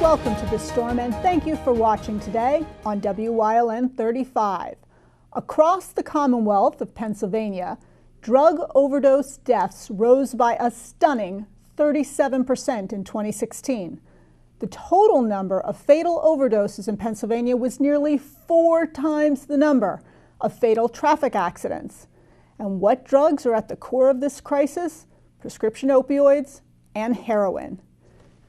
Welcome to The Storm, and thank you for watching today on WYLN 35. Across the Commonwealth of Pennsylvania, drug overdose deaths rose by a stunning 37% in 2016. The total number of fatal overdoses in Pennsylvania was nearly 4 times the number of fatal traffic accidents. And what drugs are at the core of this crisis? Prescription opioids and heroin.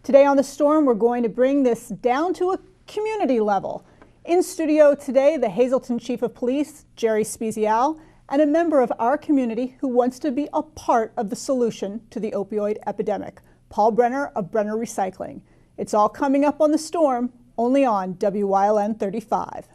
Today on The Storm, we're going to bring this down to a community level. In studio today, the Hazleton Chief of Police, Jerry Speziale, and a member of our community who wants to be a part of the solution to the opioid epidemic, Paul Brenner of Brenner Recycling. It's all coming up on The Storm, only on WYLN 35.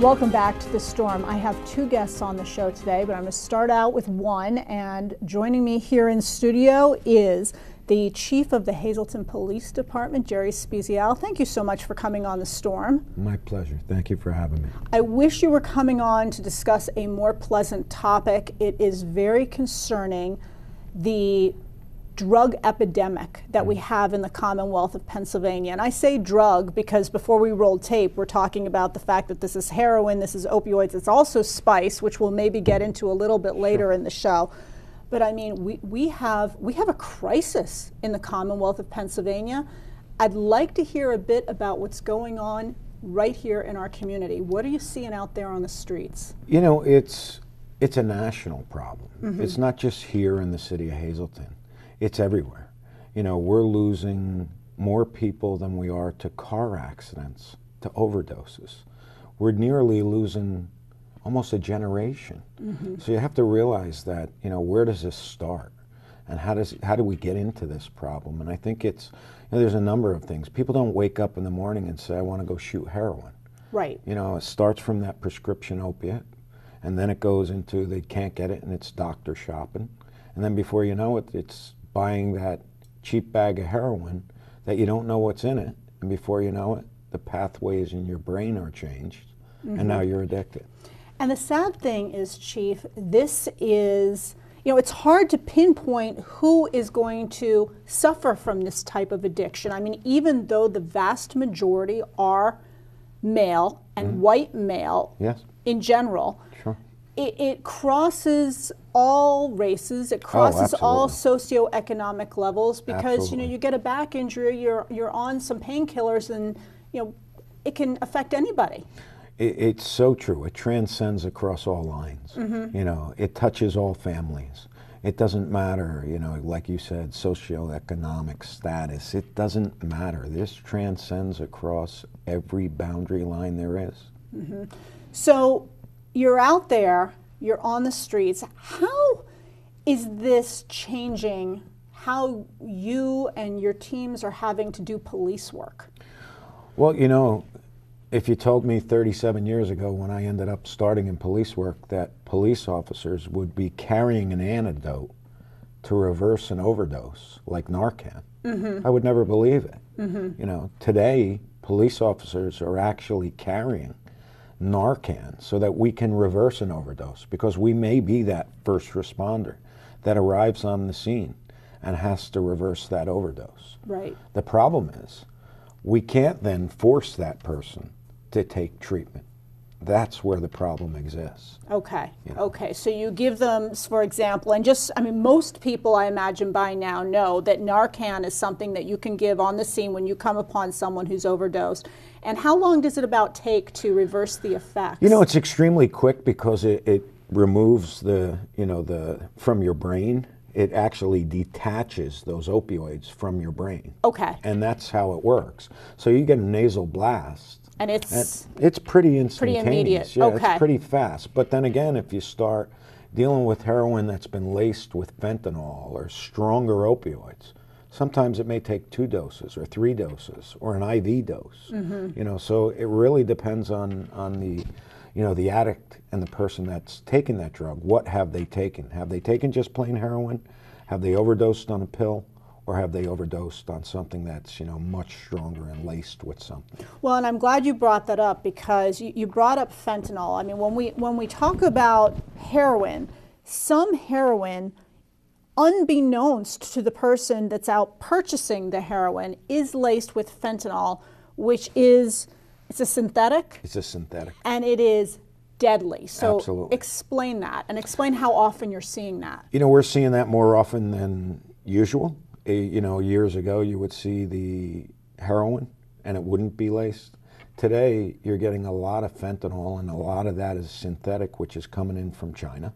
Welcome back to The Storm. I have 2 guests on the show today, but I'm going to start out with one. And joining me here in studio is the Chief of the Hazleton Police Department, Jerry Speziale. Thank you so much for coming on The Storm. My pleasure. Thank you for having me. I wish you were coming on to discuss a more pleasant topic. It is very concerning, the drug epidemic that we have in the Commonwealth of Pennsylvania. And I say drug because before we rolled tape, we're talking about the fact that this is heroin, this is opioids, it's also spice, which we'll maybe get into a little bit later in the show. But I mean, we have a crisis in the Commonwealth of Pennsylvania. I'd like to hear a bit about what's going on right here in our community. What are you seeing out there on the streets? You know, it's a national problem. It's not just here in the city of Hazleton. It's everywhere. You know, we're losing more people than we are to car accidents, to overdoses. We're nearly losing almost a generation. So you have to realize that, you know, where does this start? And how do we get into this problem? And I think it's, you know, there's a number of things. People don't wake up in the morning and say, I want to go shoot heroin. Right. You know, it starts from that prescription opiate, and then it goes into they can't get it and it's doctor shopping. And then before you know it, it's buying that cheap bag of heroin that you don't know what's in it, and before you know it, the pathways in your brain are changed, and now you're addicted. And the sad thing is, Chief, this is, you know, it's hard to pinpoint who is going to suffer from this type of addiction. I mean, even though the vast majority are male and white male in general, it crosses all races, it crosses all socioeconomic levels, because you know, you get a back injury, you're on some painkillers, and you know, it can affect anybody. It's so true. It transcends across all lines. You know, it touches all families. It doesn't matter, you know, like you said, socioeconomic status. It doesn't matter. This transcends across every boundary line there is. So you're out there, you're on the streets. How is this changing how you and your teams are having to do police work? Well, you know, if you told me 37 years ago when I ended up starting in police work that police officers would be carrying an antidote to reverse an overdose, like Narcan, I would never believe it. You know, today, police officers are actually carrying Narcan so that we can reverse an overdose, because we may be that first responder that arrives on the scene and has to reverse that overdose. Right. The problem is we can't then force that person to take treatment. That's where the problem exists. Okay, you know? Okay, so you give them, for example, and just, I mean, most people I imagine by now know that Narcan is something that you can give on the scene when you come upon someone who's overdosed. And how long does it about take to reverse the effects? You know, it's extremely quick because it removes the, you know, from your brain. It actually detaches those opioids from your brain. Okay. And that's how it works. So you get a nasal blast. And it's pretty instantaneous. Pretty immediate. Yeah, it's pretty fast. But then again, if you start dealing with heroin that's been laced with fentanyl or stronger opioids, sometimes it may take 2 doses or 3 doses or an IV dose. You know, so it really depends on the, you know, the addict and the person that's taking that drug. What have they taken? Have they taken just plain heroin? Have they overdosed on a pill? or have they overdosed on something that's, much stronger and laced with something? Well, and I'm glad you brought that up, because you brought up fentanyl. I mean, when we talk about heroin, some heroin, unbeknownst to the person that's out purchasing the heroin, is laced with fentanyl, which is, it's a synthetic. It's a synthetic. And it is deadly. So Absolutely. Explain that, and explain how often you're seeing that. We're seeing that more often than usual. Years ago you would see the heroin and it wouldn't be laced. Today you're getting a lot of fentanyl, and a lot of that is synthetic, which is coming in from China.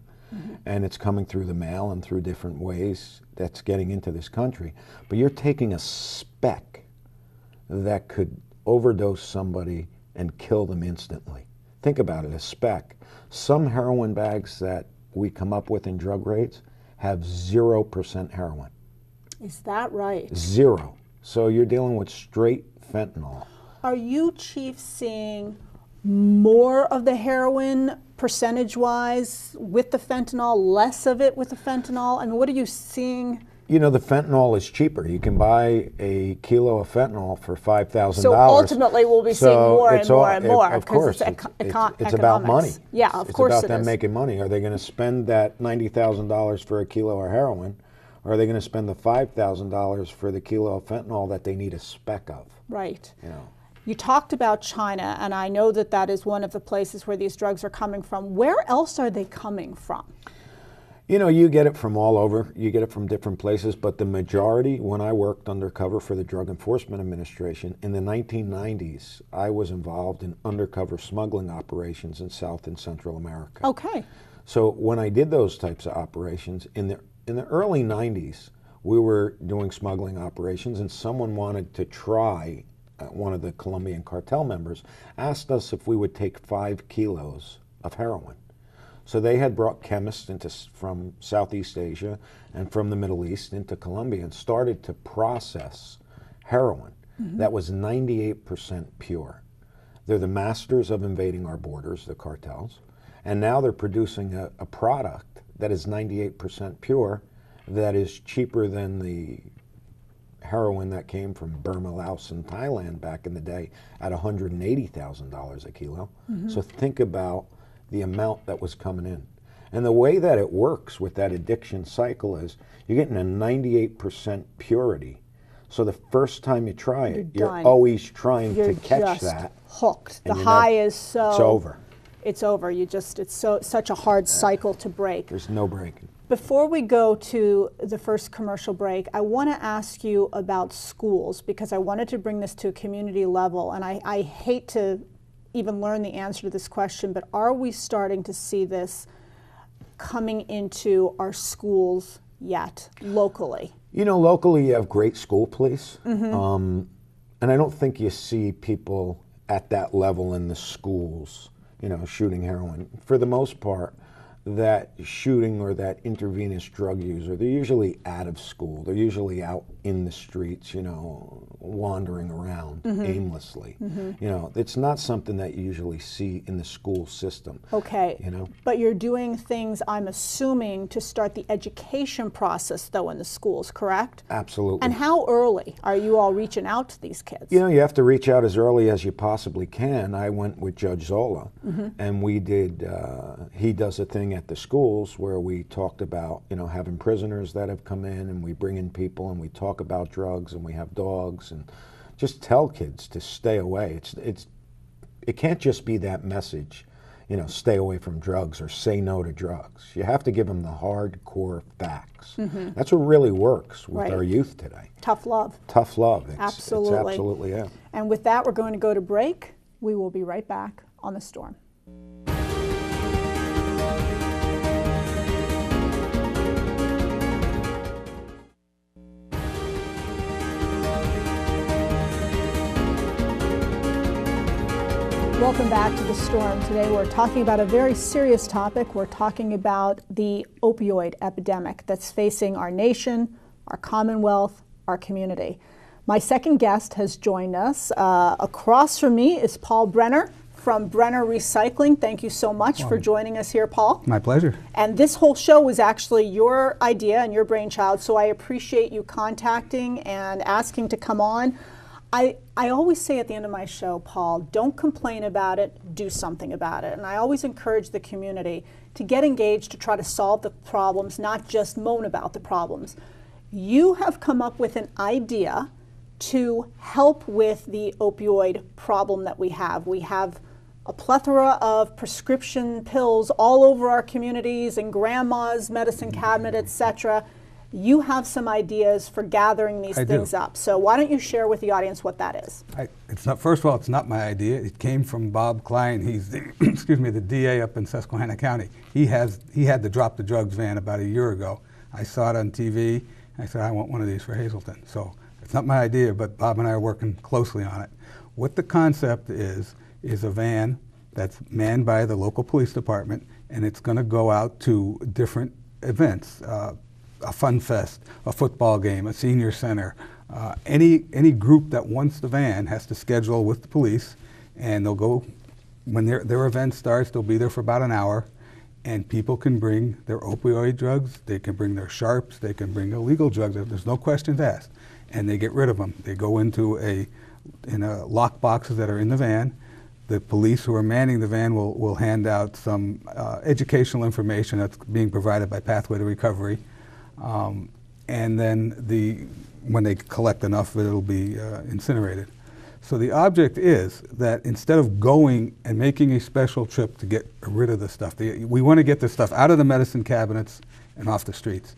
And it's coming through the mail and through different ways that's getting into this country. But you're taking a speck that could overdose somebody and kill them instantly. Think about it, a speck. Some heroin bags that we come up with in drug raids have 0% heroin. Is that right? 0. So you're dealing with straight fentanyl. Are you, Chief, seeing more of the heroin percentage-wise with the fentanyl, less of it with the fentanyl? I mean, what are you seeing? The fentanyl is cheaper. You can buy a kilo of fentanyl for $5,000. So ultimately we'll be seeing more and more and more. Of course, it's about money. Yeah, of course it is. It's about them making money. Are they going to spend that $90,000 for a kilo of heroin, or are they going to spend the $5,000 for the kilo of fentanyl that they need a speck of? Right. You talked about China, and I know that that is one of the places where these drugs are coming from. Where else are they coming from? You get it from all over. You get it from different places, but the majority, when I worked undercover for the Drug Enforcement Administration, in the 1990s, I was involved in undercover smuggling operations in South and Central America. Okay. So when I did those types of operations, in the early 90s, we were doing smuggling operations, and someone wanted to try, one of the Colombian cartel members asked us if we would take 5 kilos of heroin. So they had brought chemists from Southeast Asia and from the Middle East into Colombia and started to process heroin that was 98% pure. They're the masters of invading our borders, the cartels, and now they're producing a product that is 98% pure, that is cheaper than the heroin that came from Burma, Laos, and Thailand back in the day at $180,000 a kilo. So think about the amount that was coming in. And the way that it works with that addiction cycle is you're getting a 98% purity. So the first time you try it, you're always trying to catch that. Hooked. The high is so... It's over. It's over. It's such a hard cycle to break. There's no breaking. Before we go to the first commercial break, I want to ask you about schools, because I wanted to bring this to a community level, and I hate to even learn the answer to this question, but are we starting to see this coming into our schools yet, locally? Locally you have great school police, and I don't think you see people at that level in the schools, shooting heroin. For the most part, that shooting or that intravenous drug user, they're usually out of school. They're usually out in the streets, wandering around aimlessly. It's not something that you usually see in the school system. Okay. But you're doing things, I'm assuming, to start the education process, though, in the schools, correct? Absolutely. And how early are you all reaching out to these kids? You have to reach out as early as you possibly can. I went with Judge Zola, and we did, he does a thing at the schools where we talked about, having prisoners that have come in, and we bring in people and we talk about drugs, and we have dogs, and just tell kids to stay away. It can't just be that message, stay away from drugs or say no to drugs. You have to give them the hardcore facts. That's what really works with our youth today. Tough love. Tough love. Absolutely. It's absolutely it. And with that, we're going to go to break. We will be right back on The Storm. Welcome back to The Storm. Today we're talking about a very serious topic. We're talking about the opioid epidemic that's facing our nation, our Commonwealth, our community. My second guest has joined us. Across from me is Paul Brenner from Brenner Recycling. Thank you so much for joining us here, Paul. My pleasure. And this whole show was actually your idea and your brainchild, so I appreciate you contacting and asking to come on. I always say at the end of my show, Paul, don't complain about it, do something about it. And I always encourage the community to get engaged, to try to solve the problems, not just moan about the problems. You have come up with an idea to help with the opioid problem that we have. We have a plethora of prescription pills all over our communities and grandma's medicine cabinet, etc. You have some ideas for gathering these things up. So why don't you share with the audience what that is? It's not. First of all, it's not my idea. It came from Bob Klein. He's the, excuse me, the DA up in Susquehanna County. He had the Drop the Drugs van about a year ago. I saw it on TV. I said, I want one of these for Hazleton. So it's not my idea, but Bob and I are working closely on it. What the concept is a van that's manned by the local police department, and it's going to go out to different events. A fun fest, a football game, a senior center. Any group that wants the van has to schedule with the police, and they'll go, when their event starts, they'll be there for about an hour, and people can bring their opioid drugs, they can bring their sharps, they can bring illegal drugs. There's no questions asked, and they get rid of them. They go into lock boxes that are in the van. The police who are manning the van will hand out some educational information that's being provided by Pathway to Recovery. And then when they collect enough, it'll be incinerated. So the object is that instead of going and making a special trip to get rid of the stuff, we want to get the stuff out of the medicine cabinets and off the streets.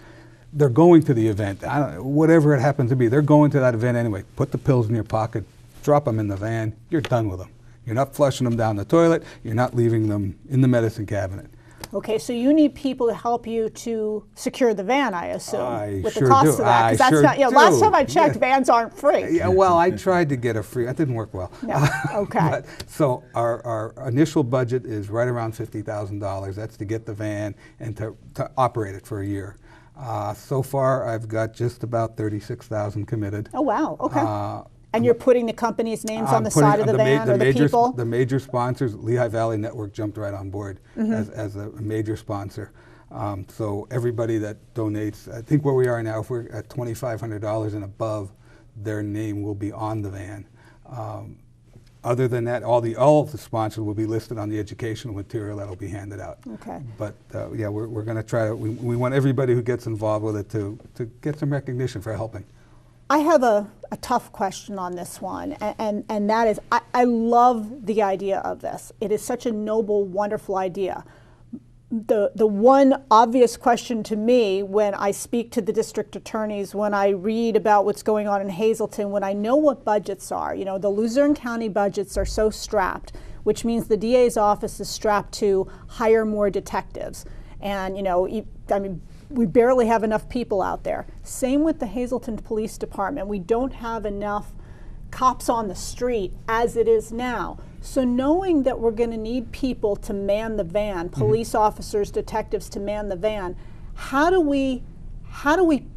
They're going to the event, whatever it happens to be, they're going to that event anyway. Put the pills in your pocket, drop them in the van, you're done with them. You're not flushing them down the toilet, you're not leaving them in the medicine cabinet. Okay, so you need people to help you to secure the van, I assume, with sure the cost do. of that. Because that's not, last time I checked, vans aren't free. Yeah, well, I tried to get a free. That didn't work well. No. Okay. So our initial budget is right around $50,000. That's to get the van and to operate it for a year. So far, I've got just about $36,000 committed. Oh wow. Okay. And you're putting the company's names on the side of the van, or the people? The major sponsors, Lehigh Valley Network jumped right on board as a major sponsor. So everybody that donates, I think where we are now, if we're at $2,500 and above, their name will be on the van. Other than that, all of the sponsors will be listed on the educational material that will be handed out. Okay. But yeah, we're going to try to, we want everybody who gets involved with it to get some recognition for helping. I have a tough question on this one, and that is, I love the idea of this. It is such a noble, wonderful idea. The one obvious question to me when I speak to the district attorneys, when I read about what's going on in Hazleton, when I know what budgets are, the Luzerne County budgets are so strapped, which means the DA's office is strapped to hire more detectives. And, I mean, we barely have enough people out there. Same with the Hazleton Police Department. We don't have enough cops on the street as it is now. So knowing that we're going to need people to man the van, police officers, detectives to man the van, how do we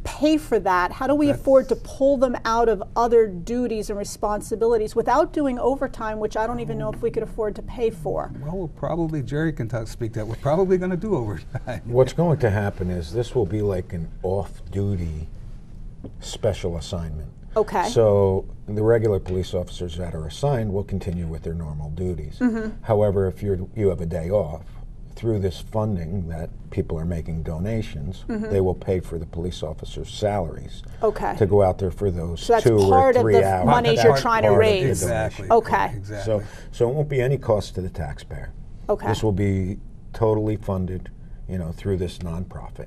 pay for that? How do we afford to pull them out of other duties and responsibilities without doing overtime, which I don't even know if we could afford to pay for? Well, Jerry can speak that. We're probably going to do overtime. What's going to happen is this will be like an off-duty special assignment. Okay. So the regular police officers that are assigned will continue with their normal duties. However, if you have a day off, through this funding that people are making donations, they will pay for the police officers' salaries to go out there for those so that's 2 or 3 hours. part of the monies you're trying to raise. Exactly. Okay. Exactly. So it won't be any cost to the taxpayer. Okay. This will be totally funded, through this nonprofit,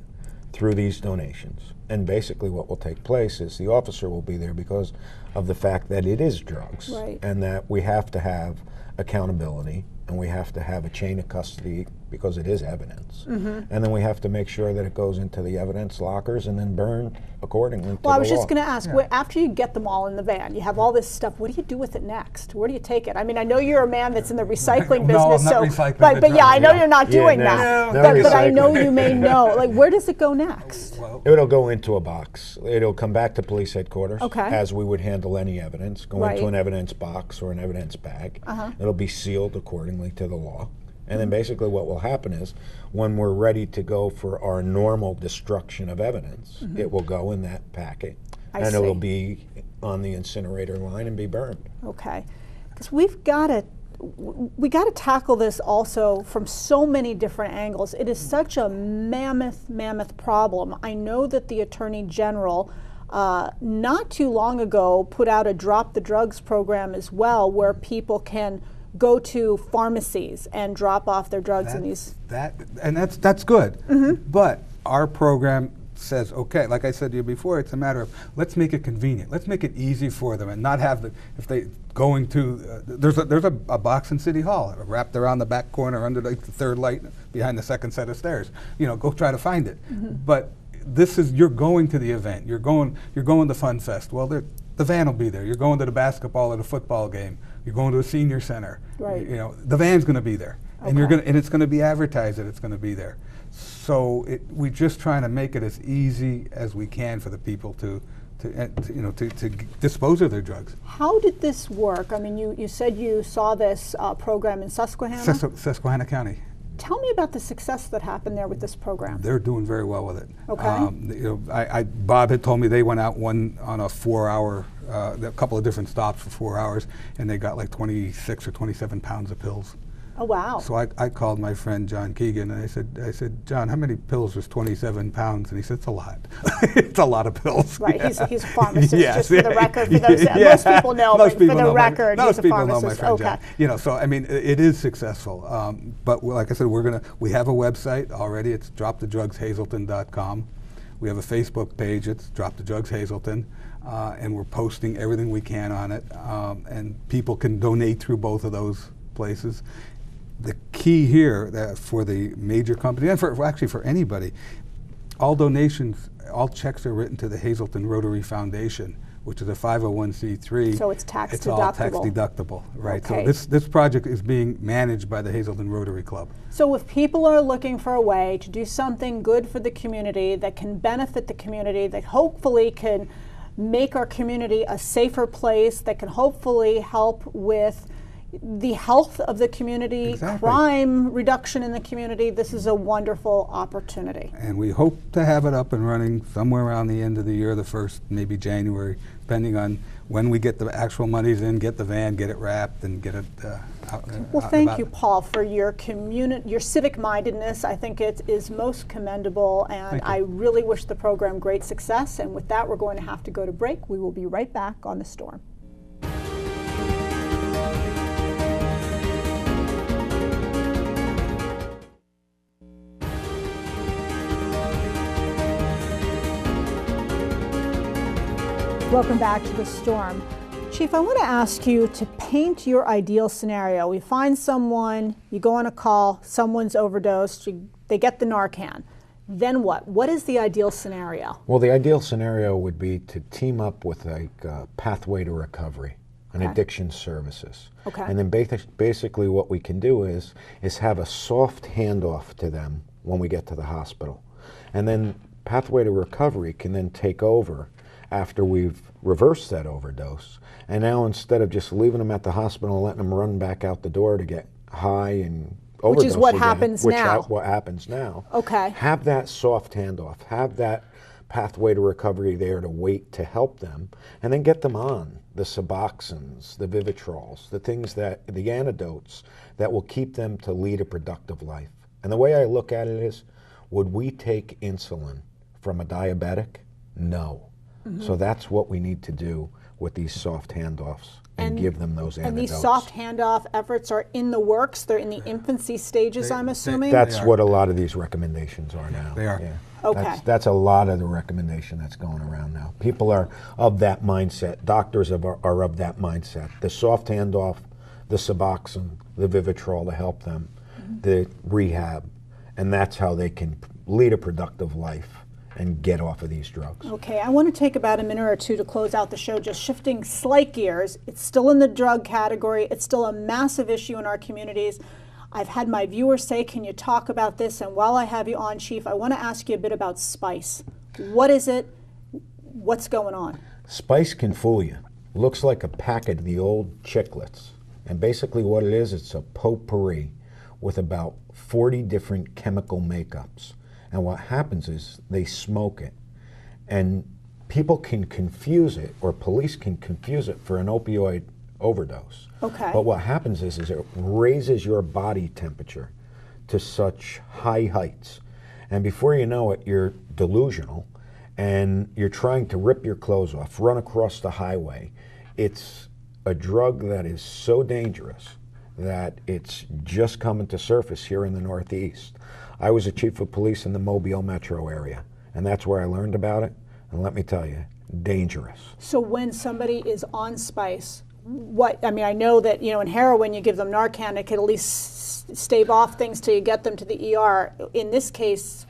through these donations. And basically what will take place is the officer will be there because of the fact that it is drugs, right, and that we have to have accountability, and we have to have a chain of custody because it is evidence. And then we have to make sure that it goes into the evidence lockers and then burned accordingly to the Well, I was law. just going to ask, after you get them all in the van, you have all this stuff, what do you do with it next? Where do you take it? I mean, I know you're a man that's in the recycling No, business, I'm not recycling but the yeah, I know drugs, you're not doing no, that. no But I know recycling. you may know. Like, where does it go next? Well, It'll go into a box. It'll come back to police headquarters, Okay. as we would handle any evidence. Go Right. into an evidence box or an evidence bag. It'll be sealed accordingly to the law. And then basically what will happen is, when we're ready to go for our normal destruction of evidence, it will go in that packet, and see. it'll be on the incinerator line and be burned. Okay, because we got to tackle this also from so many different angles. It is such a mammoth problem. I know that the Attorney General not too long ago put out a Drop the Drugs program as well, where people can go to pharmacies and drop off their drugs in these. That's good. But our program says, okay, like I said to you before, it's a matter of, let's make it convenient. Let's make it easy for them and not have if they going to, there's a box in City Hall wrapped around the back corner under the third light behind the second set of stairs. You know, go try to find it. But this is, you're going to the event. You're going to Fun Fest. Well, the van will be there. You're going to the basketball or the football game. You're going to a senior center. Right. You know, the van's going to be there, and it's going to be advertised that it's going to be there. So we're just trying to make it as easy as we can for the people to dispose of their drugs. How did this work? I mean, you said you saw this program in Susquehanna. Susquehanna County. Tell me about the success that happened there with this program. They're doing very well with it. Okay. Bob had told me they went out on a 4-hour, a couple of different stops for 4 hours, and they got like 26 or 27 pounds of pills. Oh, wow. So I called my friend John Keegan, and I said, John, how many pills was 27 pounds? And he said, it's a lot. It's a lot of pills. Right, he's a pharmacist, Yes. just for the record. For those, most people know, but for the record, he's a pharmacist. My friend John. You know, so I mean, it is successful. But like I said, we have a website already. It's dropthedrugshazelton.com. We have a Facebook page. It's Drop the Drugs Hazelton. And we're posting everything we can on it. And people can donate through both of those places. The key here for the major company, and for anybody, all donations, all checks are written to the Hazelton Rotary Foundation, which is a 501c3. So it's tax it's deductible. All tax deductible, right? Okay. So this project is being managed by the Hazelton Rotary Club. So if people are looking for a way to do something good for the community, that can benefit the community, that hopefully can make our community a safer place, that can hopefully help with the health of the community, Exactly. crime reduction in the community, this is a wonderful opportunity. And we hope to have it up and running somewhere around the end of the year, the first, maybe January, depending on when we get the actual monies in, get the van, get it wrapped, and get it out. Well, thank you, Paul, for your civic mindedness. I think it is most commendable, and I really wish the program great success. And with that, we're going to have to go to break. We will be right back on The Storm. Welcome back to The Storm. Chief, I want to ask you to paint your ideal scenario. We find someone, you go on a call, someone's overdosed, they get the Narcan. Then what? What is the ideal scenario? Well, the ideal scenario would be to team up with a pathway to recovery and addiction services. Okay. And then basically what we can do is have a soft handoff to them when we get to the hospital. And then pathway to recovery can then take over after we've reversed that overdose. And now instead of just leaving them at the hospital and letting them run back out the door to get high and overdose Which is what again, happens now. What happens now. Okay. Have that soft handoff, have that pathway to recovery there to wait to help them, and then get them on the Suboxones, the Vivitrols, the antidotes that will keep them to lead a productive life. And the way I look at it is, would we take insulin from a diabetic? No. So that's what we need to do with these soft handoffs and give them those antidotes. And these soft handoff efforts are in the works? They're in the infancy stages, I'm assuming? That's what a lot of these recommendations are now. They are. Yeah. Okay. That's a lot of the recommendation that's going around now. People are of that mindset. Doctors are of that mindset. The soft handoff, the Suboxone, the Vivitrol to help them, the rehab, and that's how they can lead a productive life and get off of these drugs. Okay, I want to take about a minute or two to close out the show, just shifting slight gears. It's still in the drug category. It's still a massive issue in our communities. I've had my viewers say, can you talk about this? And while I have you on, Chief, I want to ask you a bit about spice. What is it? What's going on? Spice can fool you. Looks like a packet of the old chiclets. And basically what it is, it's a potpourri with about 40 different chemical makeups. And what happens is they smoke it. And people can confuse it, or police can confuse it for an opioid overdose. Okay. But what happens is it raises your body temperature to such high heights. And before you know it, you're delusional and you're trying to rip your clothes off, run across the highway. It's a drug that is so dangerous that it's just coming to surface here in the Northeast. I was a chief of police in the Mobile metro area, and that's where I learned about it. And let me tell you, dangerous. So when somebody is on spice, I know that, in heroin you give them Narcan, it could at least stave off things till you get them to the ER. In this case,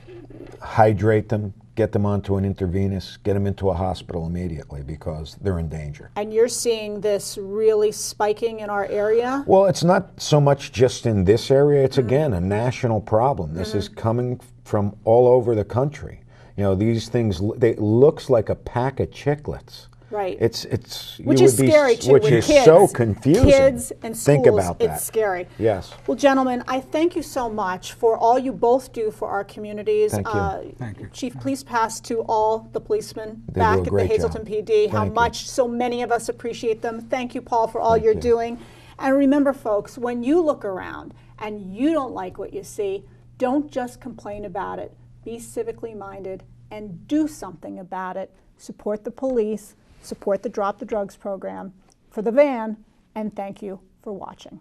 hydrate them, get them onto an intravenous, get them into a hospital immediately because they're in danger. And you're seeing this really spiking in our area? Well, it's not so much just in this area. It's, again, a national problem. This is coming from all over the country. These things, they looks like a pack of chiclets. Right. Which is scary too. Which is kids, so confusing. Kids and schools, think about that. It's scary. Yes. Well, gentlemen, I thank you so much for all you both do for our communities. Thank you. Thank you. Chief, please pass to all the policemen They back do a at the great Hazleton job. PD how Thank you. much so many of us appreciate them. Thank you, Paul, for all Thank you're you. doing. And remember, folks, when you look around and you don't like what you see, don't just complain about it. Be civically minded and do something about it. Support the police. Support the Drop the Drugs program for the van, and thank you for watching.